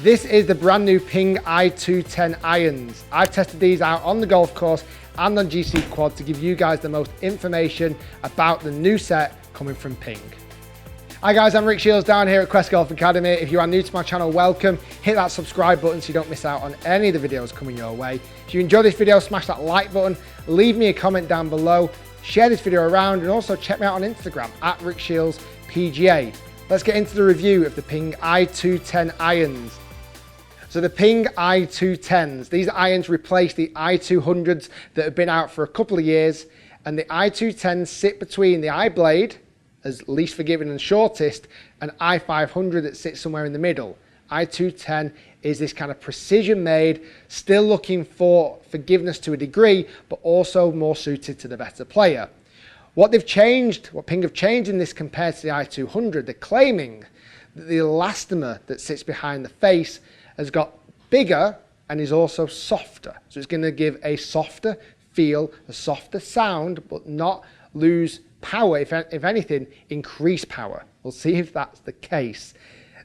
This is the brand new Ping i210 irons. I've tested these out on the golf course and on GCQUAD to give you guys the most information about the new set coming from Ping. Hi guys, I'm Rick Shiels down here at Quest Golf Academy. If you are new to my channel, welcome. Hit that subscribe button so you don't miss out on any of the videos coming your way. If you enjoy this video, smash that like button, leave me a comment down below, share this video around, and also check me out on Instagram at Rick Shiels PGA. Let's get into the review of the Ping i210 irons. So the Ping i210s, these irons replace the i200s that have been out for a couple of years, and the i210s sit between the iBlade, as least forgiving and shortest, and i500 that sits somewhere in the middle. i210 is this kind of precision made, still looking for forgiveness to a degree, but also more suited to the better player. What they've changed, what Ping have changed in this compared to the i200, they're claiming that the elastomer that sits behind the face has got bigger and is also softer. So it's going to give a softer feel, a softer sound, but not lose power. If anything, increase power. We'll see if that's the case.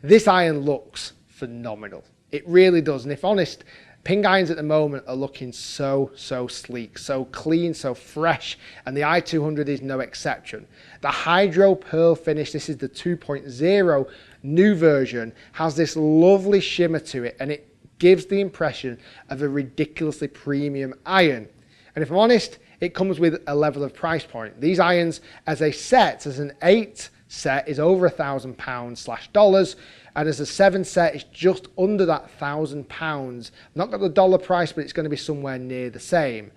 This iron looks phenomenal. It really does. And if honest, Ping irons at the moment are looking so sleek, so clean, so fresh, and the i200 is no exception. The Hydro Pearl finish, this is the 2.0 new version, has this lovely shimmer to it, and it gives the impression of a ridiculously premium iron. And if I'm honest, it comes with a level of price point. These irons as a set, as an 8 set, is over £1,000/dollars, and as a 7 set, it's just under that £1,000. Not got the dollar price, but it's going to be somewhere near the same.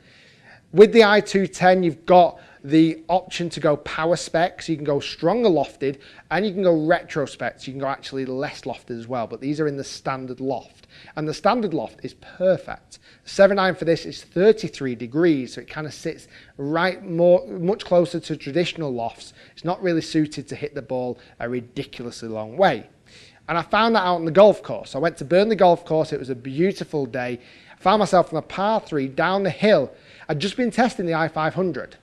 With the i210, you've got the option to go power spec, so you can go stronger lofted, and you can go retro spec, so you can go actually less lofted as well, but these are in the standard loft, and the standard loft is perfect. The 7-iron for this is 33 degrees, so it kind of sits much closer to traditional lofts. It's not really suited to hit the ball a ridiculously long way. And I found that out on the golf course. I went to Burnley Golf Course, it was a beautiful day. I found myself on a par 3 down the hill. I'd just been testing the i500.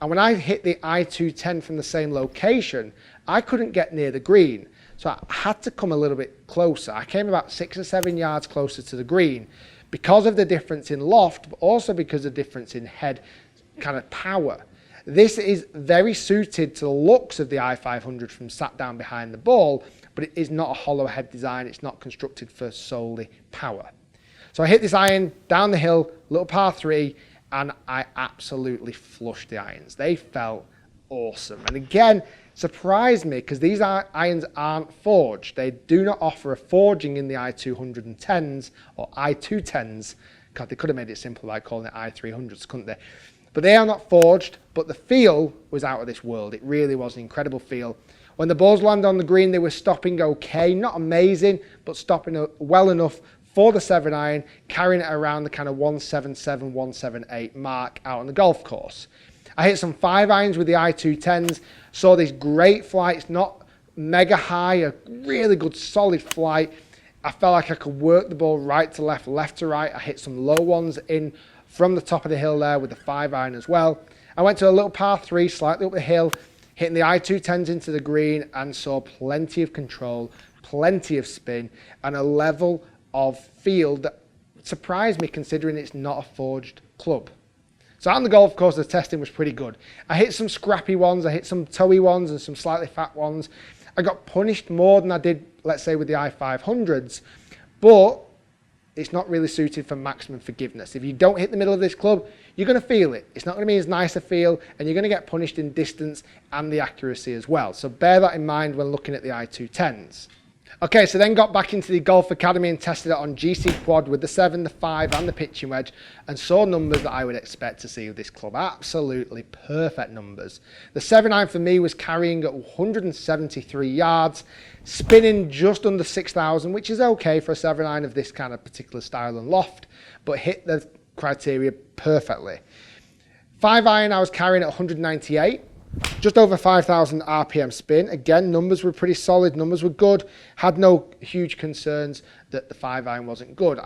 And when I hit the i210 from the same location, I couldn't get near the green. So I had to come a little bit closer. I came about 6 or 7 yards closer to the green because of the difference in loft, but also because of the difference in head kind of power. This is very suited to the looks of the i500 from sat down behind the ball, but it is not a hollow head design. It's not constructed for solely power. So I hit this iron down the hill, little par 3, and I absolutely flushed the irons. They felt awesome. And again, surprised me because these irons aren't forged. They do not offer a forging in the i210s or i210s. God, they could have made it simple by calling it i300s, couldn't they? But they are not forged, but the feel was out of this world. It really was an incredible feel. When the balls landed on the green, they were stopping okay. Not amazing, but stopping well enough for the 7-iron, carrying it around the kind of 177, 178 mark out on the golf course. I hit some 5-irons with the i210s, saw this great flight. It's not mega high, a really good solid flight. I felt like I could work the ball right to left, left to right. I hit some low ones in from the top of the hill there with the 5-iron as well. I went to a little par 3, slightly up the hill, hitting the i210s into the green, and saw plenty of control, plenty of spin, and a level of feel that surprised me considering it's not a forged club. So on the golf course, the testing was pretty good. I hit some scrappy ones, I hit some toey ones and some slightly fat ones. I got punished more than I did, let's say, with the i500s, but it's not really suited for maximum forgiveness. If you don't hit the middle of this club, you're going to feel it. It's not going to be as nice a feel, and you're going to get punished in distance and the accuracy as well. So bear that in mind when looking at the i210s. Okay, so then got back into the Golf Academy and tested it on GCQUAD with the 7, the 5 and the pitching wedge, and saw numbers that I would expect to see with this club. Absolutely perfect numbers. The 7-iron for me was carrying at 173 yards, spinning just under 6,000, which is okay for a 7-iron of this kind of particular style and loft, but hit the criteria perfectly. 5-iron I was carrying at 198. Just over 5,000 RPM spin. Again, numbers were pretty solid, numbers were good. Had no huge concerns that the 5-iron wasn't good.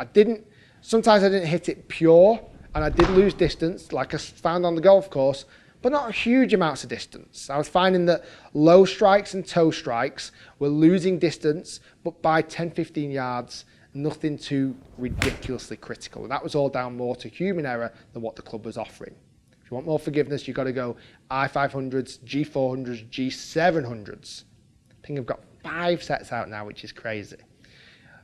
Sometimes I didn't hit it pure, and I did lose distance, like I found on the golf course, but not huge amounts of distance. I was finding that low strikes and toe strikes were losing distance, but by 10-15 yards, nothing too ridiculously critical. And that was all down more to human error than what the club was offering. If you want more forgiveness, you've got to go i500s, G400s, G700s. Ping have got 5 sets out now, which is crazy.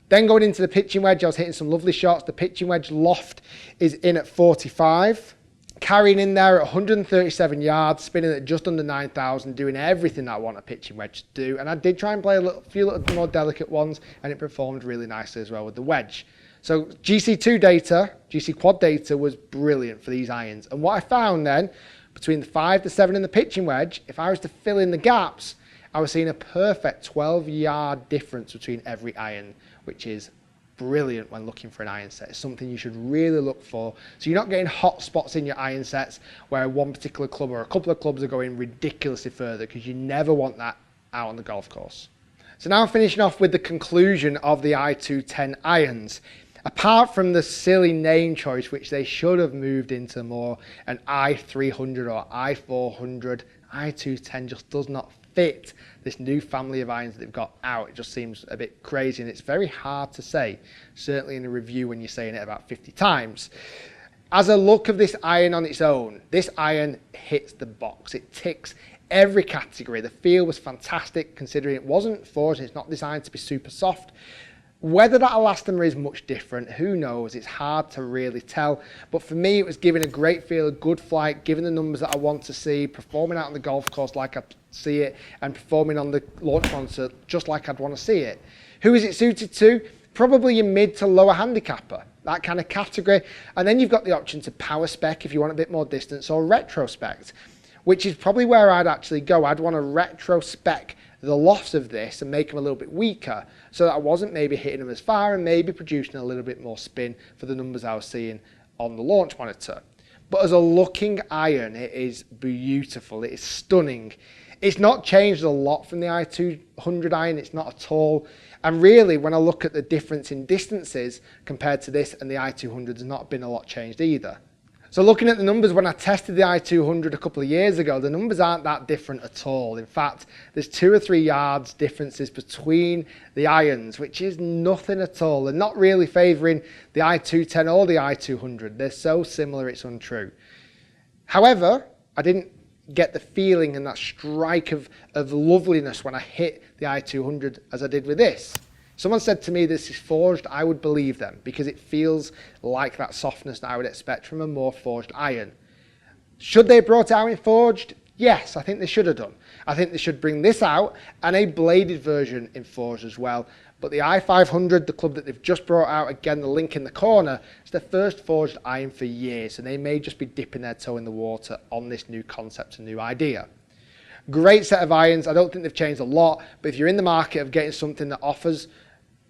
Then going into the pitching wedge, I was hitting some lovely shots. The pitching wedge loft is in at 45. Carrying in there at 137 yards, spinning at just under 9,000, doing everything that I want a pitching wedge to do. And I did try and play a few little more delicate ones, and it performed really nicely as well with the wedge. So GC2 data, GCQUAD data was brilliant for these irons. And what I found then, between the 5 to 7 in the pitching wedge, if I was to fill in the gaps, I was seeing a perfect 12-yard difference between every iron, which is brilliant when looking for an iron set. It's something you should really look for. So you're not getting hot spots in your iron sets where one particular club or a couple of clubs are going ridiculously further, because you never want that out on the golf course. So now I'm finishing off with the conclusion of the i210 irons. Apart from the silly name choice, which they should have moved into more an i300 or i400, i210 just does not fit this new family of irons that they've got out. It just seems a bit crazy, and it's very hard to say, certainly in a review when you're saying it about 50 times. As a look of this iron on its own, this iron hits the box. It ticks every category. The feel was fantastic, considering it wasn't forged, it's not designed to be super soft. Whether that elastomer is much different, who knows? It's hard to really tell. But for me, it was giving a great feel, a good flight, giving the numbers that I want to see, performing out on the golf course like I see it, and performing on the launch concert just like I'd want to see it. Who is it suited to? Probably your mid to lower handicapper, that kind of category. And then you've got the option to power spec if you want a bit more distance, or retrospect, which is probably where I'd actually go. I'd want to retrospec the loss of this and make them a little bit weaker, so that I wasn't maybe hitting them as far and maybe producing a little bit more spin for the numbers I was seeing on the launch monitor. But as a looking iron, it is beautiful, it is stunning. It's not changed a lot from the i200 iron, it's not at all. And really, when I look at the difference in distances compared to this and the i200, there's not been a lot changed either. So looking at the numbers, when I tested the i200 a couple of years ago, the numbers aren't that different at all. In fact, there's 2 or 3 yards differences between the irons, which is nothing at all. They're not really favouring the i210 or the i200. They're so similar, it's untrue. However, I didn't get the feeling and that strike of loveliness when I hit the i200 as I did with this. Someone said to me this is forged, I would believe them, because it feels like that softness that I would expect from a more forged iron. Should they have brought it out in forged? Yes, I think they should have done. I think they should bring this out and a bladed version in forged as well. But the i500, the club that they've just brought out, again, the link in the corner, it's their first forged iron for years, and they may just be dipping their toe in the water on this new concept and new idea. Great set of irons. I don't think they've changed a lot, but if you're in the market of getting something that offers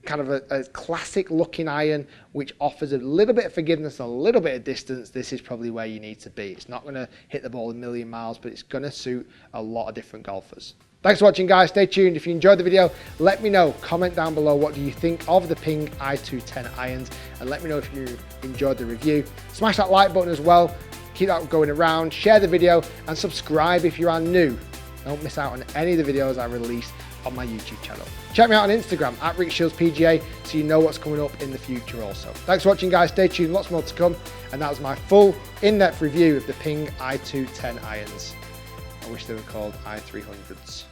kind of a classic looking iron which offers a little bit of forgiveness and a little bit of distance, this is probably where you need to be. It's not going to hit the ball a million miles, but it's going to suit a lot of different golfers. Thanks for watching, guys. Stay tuned. If you enjoyed the video, let me know. Comment down below what do you think of the Ping i210 irons, and let me know if you enjoyed the review. Smash that like button as well. Keep that going around. Share the video and subscribe if you are new. Don't miss out on any of the videos I release on my YouTube channel. Check me out on Instagram at RickShielsPGA so you know what's coming up in the future also. Thanks for watching, guys. Stay tuned, lots more to come. And that was my full in-depth review of the Ping i210 irons. I wish they were called i300s.